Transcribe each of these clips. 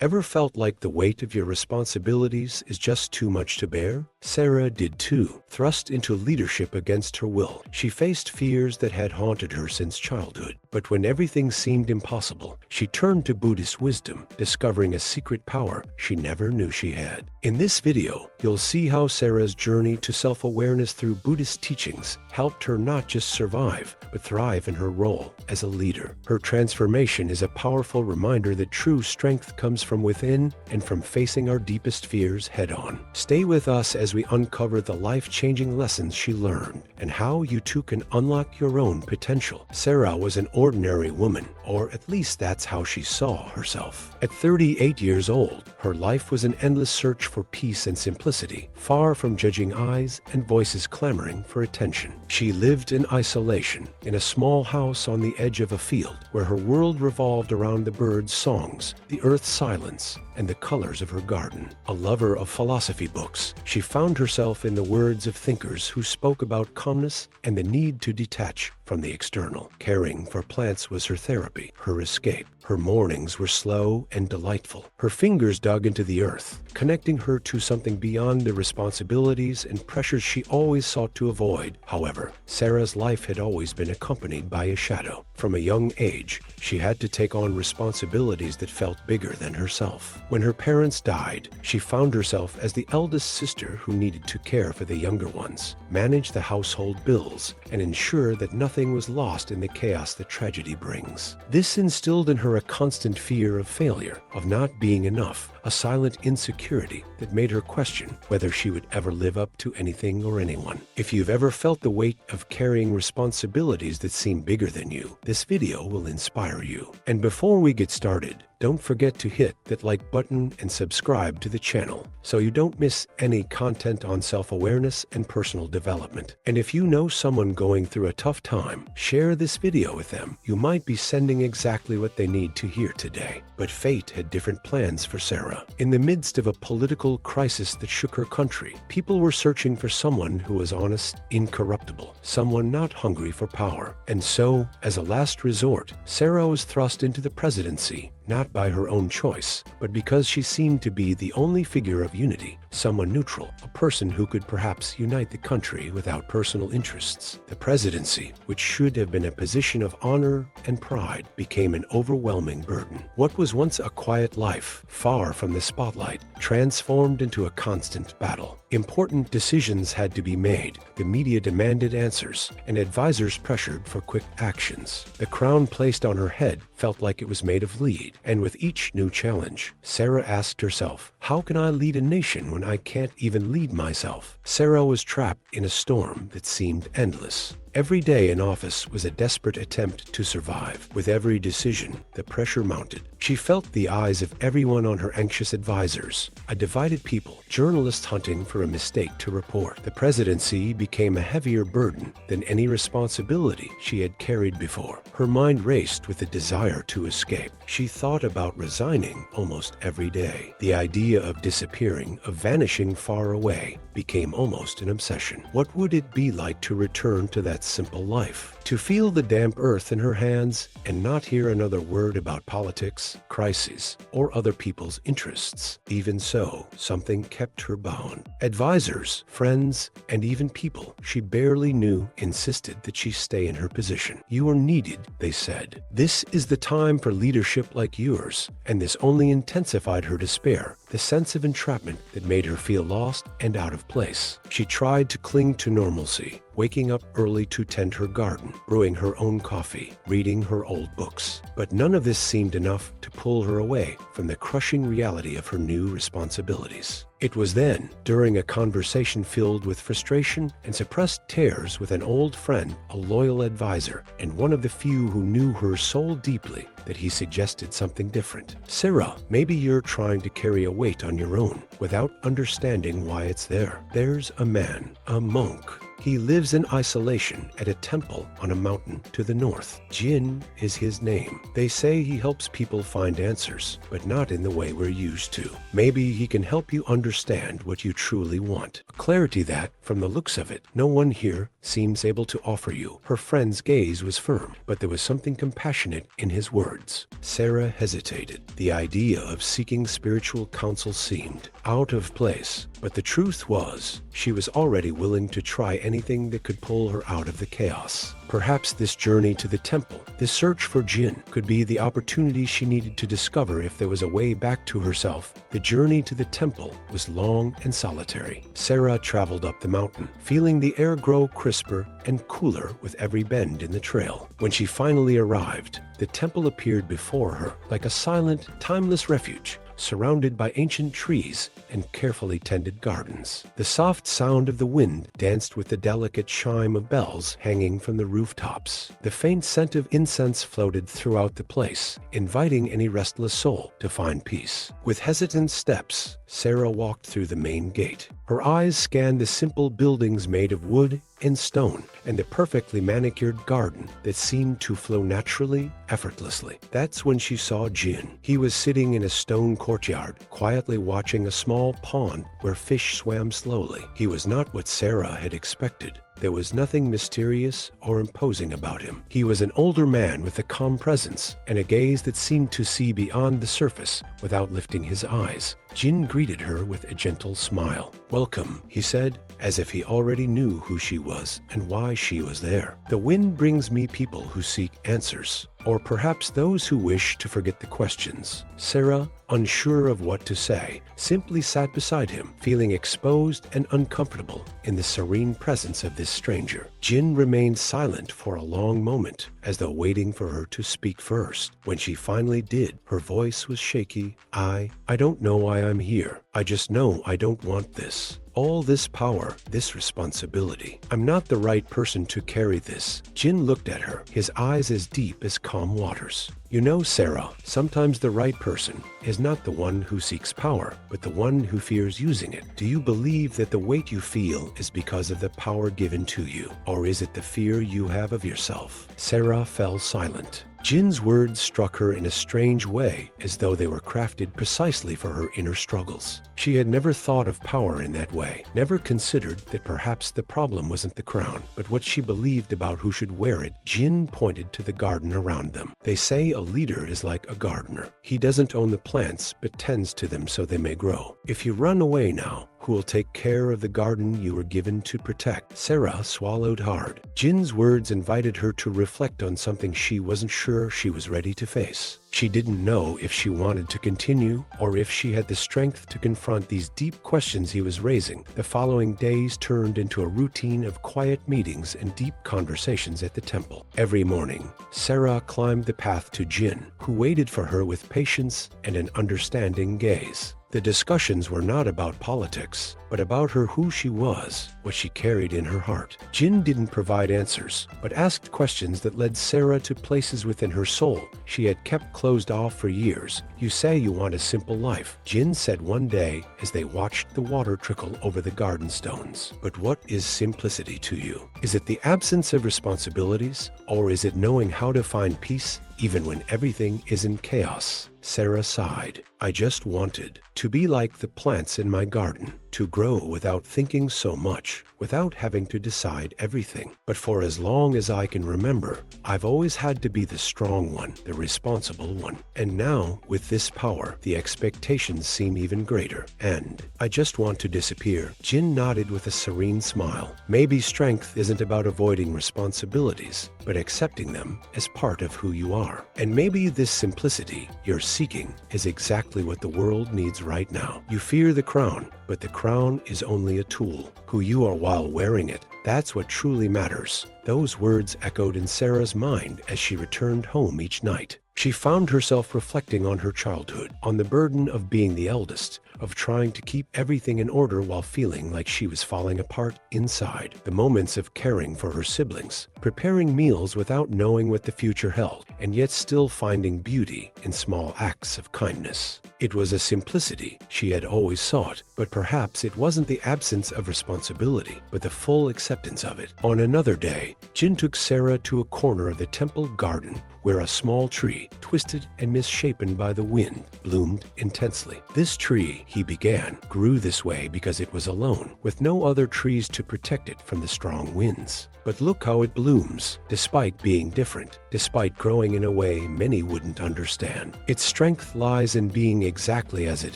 Ever felt like the weight of your responsibilities is just too much to bear? Sarah did too. Thrust into leadership against her will, she faced fears that had haunted her since childhood. But when everything seemed impossible, she turned to Buddhist wisdom, discovering a secret power she never knew she had. In this video, you'll see how Sarah's journey to self-awareness through Buddhist teachings helped her not just survive, but thrive in her role as a leader. Her transformation is a powerful reminder that true strength comes from within and from facing our deepest fears head-on. Stay with us as we uncover the life-changing lessons she learned and how you too can unlock your own potential. Sarah was an ordinary woman, or at least that's how she saw herself. At 38 years old, her life was an endless search for peace and simplicity, far from judging eyes and voices clamoring for attention. She lived in isolation, in a small house on the edge of a field, where her world revolved around the birds' songs, the earth's silence, and the colors of her garden. A lover of philosophy books, she found herself in the words of thinkers who spoke about calmness and the need to detach from the external. Caring for plants was her therapy, her escape. Her mornings were slow and delightful. Her fingers dug into the earth, connecting her to something beyond the responsibilities and pressures she always sought to avoid. However, Sarah's life had always been accompanied by a shadow. From a young age, she had to take on responsibilities that felt bigger than herself. When her parents died, she found herself as the eldest sister who needed to care for the younger ones, manage the household bills, and ensure that nothing was lost in the chaos that tragedy brings. This instilled in her a constant fear of failure, of not being enough, a silent insecurity that made her question whether she would ever live up to anything or anyone. If you've ever felt the weight of carrying responsibilities that seem bigger than you, this video will inspire you. And before we get started, don't forget to hit that like button and subscribe to the channel so you don't miss any content on self-awareness and personal development. And if you know someone going through a tough time, share this video with them. You might be sending exactly what they need to hear today. But fate had different plans for Sarah. In the midst of a political crisis that shook her country, people were searching for someone who was honest, incorruptible, someone not hungry for power. And so, as a last resort, Sarah was thrust into the presidency, not by her own choice, but because she seemed to be the only figure of unity, someone neutral, a person who could perhaps unite the country without personal interests. The presidency, which should have been a position of honor and pride, became an overwhelming burden. What was once a quiet life, far from the spotlight, transformed into a constant battle. Important decisions had to be made, the media demanded answers, and advisors pressured for quick actions. The crown placed on her head felt like it was made of lead, and with each new challenge, Sarah asked herself, how can I lead a nation when I can't even lead myself? Sarah was trapped in a storm that seemed endless. Every day in office was a desperate attempt to survive. With every decision, the pressure mounted. She felt the eyes of everyone on her anxious advisors, a divided people, journalists hunting for a mistake to report. The presidency became a heavier burden than any responsibility she had carried before. Her mind raced with a desire to escape. She thought about resigning almost every day. The idea of disappearing, of vanishing far away, became almost an obsession. What would it be like to return to that simple life? To feel the damp earth in her hands and not hear another word about politics, crises, or other people's interests. Even so, something kept her bound. Advisors, friends, and even people she barely knew insisted that she stay in her position. You are needed, they said. This is the time for leadership like yours, and this only intensified her despair, the sense of entrapment that made her feel lost and out of place. She tried to cling to normalcy, waking up early to tend her garden, brewing her own coffee, reading her old books. But none of this seemed enough to pull her away from the crushing reality of her new responsibilities. It was then, during a conversation filled with frustration and suppressed tears with an old friend, a loyal advisor, and one of the few who knew her soul deeply, that he suggested something different. Sarah, maybe you're trying to carry a weight on your own without understanding why it's there. There's a man, a monk, He lives in isolation at a temple on a mountain to the north. Jin is his name. They say he helps people find answers, but not in the way we're used to. Maybe he can help you understand what you truly want. A clarity that, from the looks of it, no one here seems able to offer you. Her friend's gaze was firm, but there was something compassionate in his words. Sarah hesitated. The idea of seeking spiritual counsel seemed out of place, but the truth was, she was already willing to try anything that could pull her out of the chaos. Perhaps this journey to the temple, this search for Jin, could be the opportunity she needed to discover if there was a way back to herself. The journey to the temple was long and solitary. Sarah traveled up the mountain, feeling the air grow crisper and cooler with every bend in the trail. When she finally arrived, the temple appeared before her like a silent, timeless refuge, surrounded by ancient trees and carefully tended gardens. The soft sound of the wind danced with the delicate chime of bells hanging from the rooftops. The faint scent of incense floated throughout the place, inviting any restless soul to find peace. With hesitant steps, Sarah walked through the main gate. Her eyes scanned the simple buildings made of wood and stone, and the perfectly manicured garden that seemed to flow naturally, effortlessly. That's when she saw Jin. He was sitting in a stone courtyard, quietly watching a small pond where fish swam slowly. He was not what Sarah had expected. There was nothing mysterious or imposing about him. He was an older man with a calm presence and a gaze that seemed to see beyond the surface without lifting his eyes. Jin greeted her with a gentle smile. "Welcome," he said, as if he already knew who she was and why she was there. "The wind brings me people who seek answers, or perhaps those who wish to forget the questions." Sarah, unsure of what to say, simply sat beside him, feeling exposed and uncomfortable in the serene presence of this stranger. Jin remained silent for a long moment, as though waiting for her to speak first. When she finally did, her voice was shaky. I don't know why I'm here. I just know I don't want this. All this power, this responsibility. I'm not the right person to carry this." Jin looked at her, his eyes as deep as calm waters. "You know, Sarah, sometimes the right person is not the one who seeks power, but the one who fears using it. Do you believe that the weight you feel is because of the power given to you, or is it the fear you have of yourself?" Sarah fell silent. Jin's words struck her in a strange way, as though they were crafted precisely for her inner struggles. She had never thought of power in that way, never considered that perhaps the problem wasn't the crown, but what she believed about who should wear it. Jin pointed to the garden around them. "They say a leader is like a gardener. He doesn't own the plants, but tends to them so they may grow. If you run away now, who will take care of the garden you were given to protect?" Sarah swallowed hard. Jin's words invited her to reflect on something she wasn't sure she was ready to face. She didn't know if she wanted to continue or if she had the strength to confront these deep questions he was raising. The following days turned into a routine of quiet meetings and deep conversations at the temple. Every morning, Sarah climbed the path to Jin, who waited for her with patience and an understanding gaze. The discussions were not about politics, but about her, who she was, what she carried in her heart. Jin didn't provide answers, but asked questions that led Sarah to places within her soul she had kept closed off for years. "You say you want a simple life," Jin said one day as they watched the water trickle over the garden stones. "But what is simplicity to you? Is it the absence of responsibilities, or is it knowing how to find peace even when everything is in chaos?" Sarah sighed. "I just wanted to be like the plants in my garden, to grow without thinking so much, without having to decide everything. But for as long as I can remember, I've always had to be the strong one, the responsible one. And now, with this power, the expectations seem even greater. And I just want to disappear." Jin nodded with a serene smile. "Maybe strength isn't about avoiding responsibilities, but accepting them as part of who you are. And maybe this simplicity you're seeking is exactly what the world needs right now. You fear the crown, but the crown is only a tool. Who you are while wearing it, that's what truly matters." Those words echoed in Sarah's mind as she returned home each night. She found herself reflecting on her childhood, on the burden of being the eldest, of trying to keep everything in order while feeling like she was falling apart inside. The moments of caring for her siblings, preparing meals without knowing what the future held, and yet still finding beauty in small acts of kindness. It was a simplicity she had always sought, but perhaps it wasn't the absence of responsibility, but the full acceptance of it. On another day, Jin took Sarah to a corner of the temple garden where a small tree, twisted and misshapen by the wind, bloomed intensely. This tree, he began, grew this way because it was alone, with no other trees to protect it from the strong winds. But look how it blooms, despite being different, despite growing in a way many wouldn't understand. Its strength lies in being exactly as it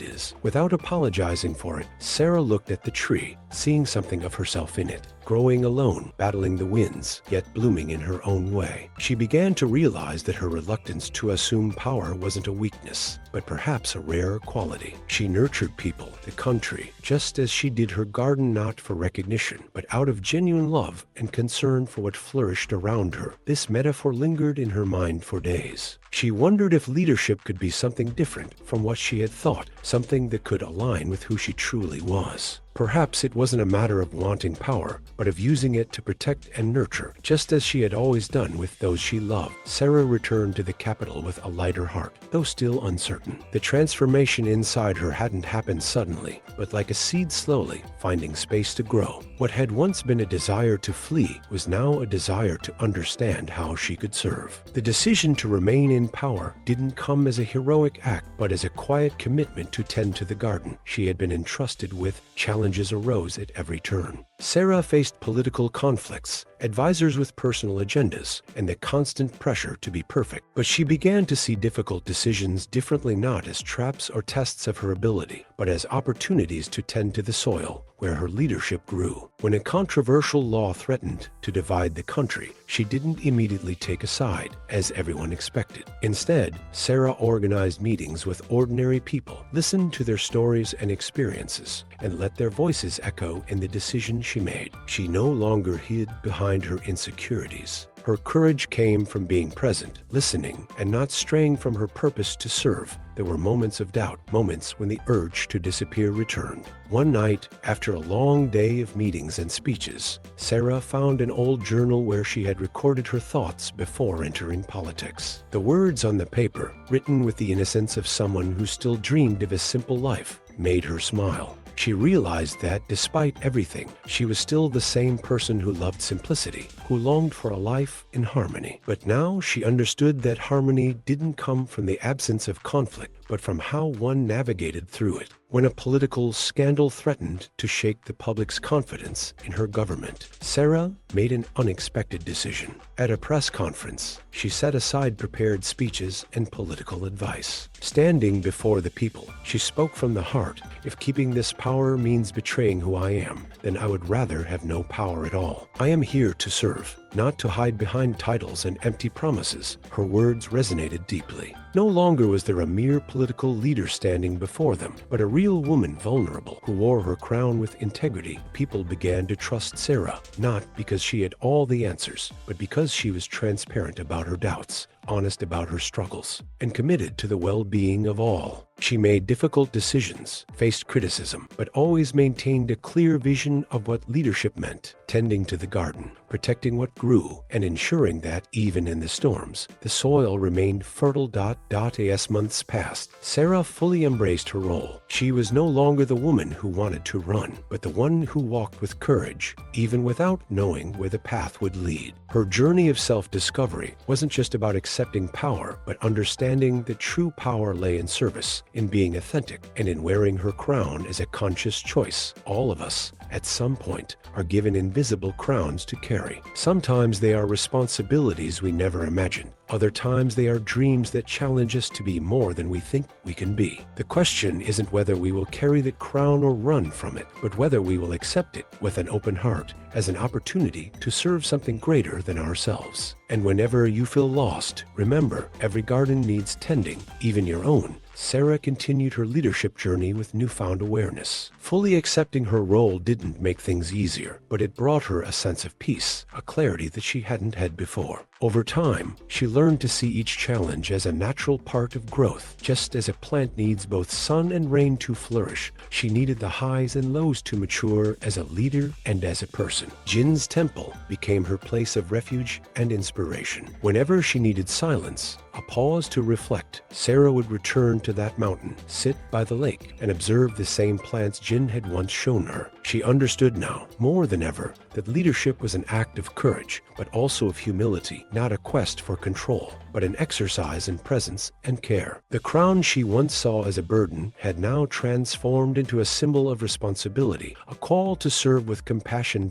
is. Without apologizing for it, Sarah looked at the tree, seeing something of herself in it. Growing alone, battling the winds, yet blooming in her own way. She began to realize that her reluctance to assume power wasn't a weakness, but perhaps a rare quality. She nurtured people, the country, just as she did her garden, not for recognition, but out of genuine love and concern for what flourished around her. This metaphor lingered in her mind for days. She wondered if leadership could be something different from what she had thought, something that could align with who she truly was. Perhaps it wasn't a matter of wanting power, but of using it to protect and nurture, just as she had always done with those she loved. Sarah returned to the capital with a lighter heart, though still uncertain. The transformation inside her hadn't happened suddenly, but like a seed slowly finding space to grow. What had once been a desire to flee was now a desire to understand how she could serve. The decision to remain in power didn't come as a heroic act, but as a quiet commitment to tend to the garden she had been entrusted with. Challenges arose at every turn. Sarah faced political conflicts, advisors with personal agendas, and the constant pressure to be perfect. But she began to see difficult decisions differently, not as traps or tests of her ability, but as opportunities to tend to the soil where her leadership grew. When a controversial law threatened to divide the country, she didn't immediately take a side, as everyone expected. Instead, Sarah organized meetings with ordinary people, listened to their stories and experiences, and let their voices echo in the decision she made. She no longer hid behind her insecurities. Her courage came from being present, listening, and not straying from her purpose to serve. There were moments of doubt, moments when the urge to disappear returned. One night, after a long day of meetings and speeches, Sarah found an old journal where she had recorded her thoughts before entering politics. The words on the paper, written with the innocence of someone who still dreamed of a simple life, made her smile. She realized that, despite everything, she was still the same person who loved simplicity, who longed for a life in harmony. But now she understood that harmony didn't come from the absence of conflict, but from how one navigated through it. When a political scandal threatened to shake the public's confidence in her government, Sarah made an unexpected decision. At a press conference, she set aside prepared speeches and political advice. Standing before the people, she spoke from the heart. If keeping this power means betraying who I am, then I would rather have no power at all. I am here to serve, not to hide behind titles and empty promises. Her words resonated deeply. No longer was there a mere political leader standing before them, but a real woman, vulnerable, who wore her crown with integrity. People began to trust Sarah, not because she had all the answers, but because she was transparent about her doubts, honest about her struggles, and committed to the well-being of all. She made difficult decisions, faced criticism, but always maintained a clear vision of what leadership meant, tending to the garden, protecting what grew, and ensuring that, even in the storms, the soil remained fertile. As months passed, Sarah fully embraced her role. She was no longer the woman who wanted to run, but the one who walked with courage, even without knowing where the path would lead. Her journey of self-discovery wasn't just about accepting power, but understanding that true power lay in service, in being authentic, and in wearing her crown as a conscious choice. All of us, at some point, are given invisible crowns to carry. Sometimes they are responsibilities we never imagined. Other times they are dreams that challenge us to be more than we think we can be. The question isn't whether we will carry the crown or run from it, but whether we will accept it with an open heart as an opportunity to serve something greater than ourselves. And whenever you feel lost, remember, every garden needs tending, even your own. Sarah continued her leadership journey with newfound awareness. Fully accepting her role didn't make things easier, but it brought her a sense of peace, a clarity that she hadn't had before. Over time, she learned to see each challenge as a natural part of growth. Just as a plant needs both sun and rain to flourish, she needed the highs and lows to mature as a leader and as a person. Jin's temple became her place of refuge and inspiration. Whenever she needed silence, a pause to reflect, Sarah would return to that mountain, sit by the lake, and observe the same plants Jin had once shown her. She understood now, more than ever, that leadership was an act of courage, but also of humility, not a quest for control, but an exercise in presence and care. The crown she once saw as a burden had now transformed into a symbol of responsibility, a call to serve with compassion.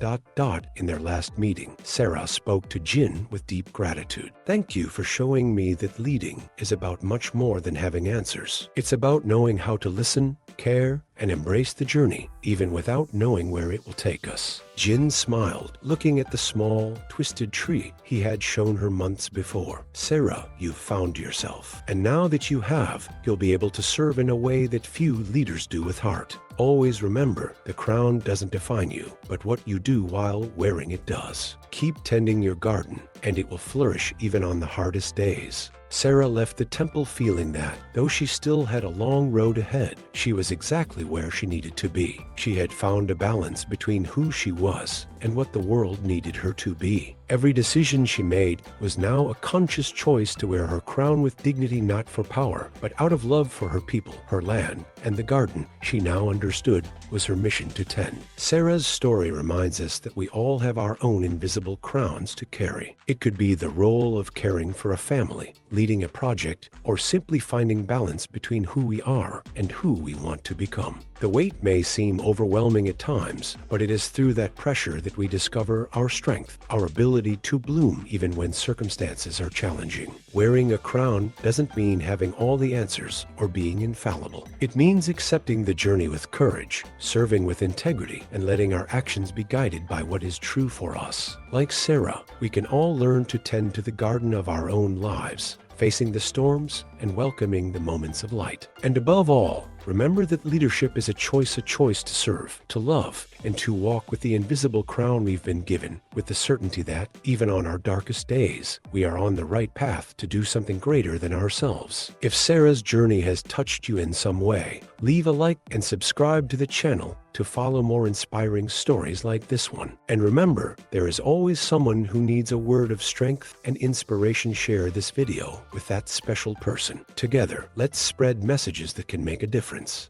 In their last meeting, Sarah spoke to Jin with deep gratitude. Thank you for showing me that leading is about much more than having answers. It's about knowing how to listen, care, and embrace the journey, even without knowing where it will take us. Jin smiled, looking at the small, twisted tree he had shown her months before. Sarah, you've found yourself. And now that you have, you'll be able to serve in a way that few leaders do with heart. Always remember, the crown doesn't define you, but what you do while wearing it does. Keep tending your garden, and it will flourish even on the hardest days. Sarah left the temple feeling that, though she still had a long road ahead, she was exactly where she needed to be. She had found a balance between who she was and what the world needed her to be. Every decision she made was now a conscious choice to wear her crown with dignity, not for power, but out of love for her people, her land, and the garden she now understood was her mission to tend. Sarah's story reminds us that we all have our own invisible crowns to carry. It could be the role of caring for a family, leading a project, or simply finding balance between who we are and who we want to become. The weight may seem overwhelming at times, but it is through that pressure that we discover our strength, our ability to bloom even when circumstances are challenging. Wearing a crown doesn't mean having all the answers or being infallible. It means accepting the journey with courage, serving with integrity, and letting our actions be guided by what is true for us. Like Sarah, we can all learn to tend to the garden of our own lives, facing the storms and welcoming the moments of light. And above all, remember that leadership is a choice to serve, to love, and to walk with the invisible crown we've been given, with the certainty that, even on our darkest days, we are on the right path to do something greater than ourselves. If Sarah's journey has touched you in some way, leave a like and subscribe to the channel to follow more inspiring stories like this one. And remember, there is always someone who needs a word of strength and inspiration. Share this video with that special person. Together, let's spread messages that can make a difference.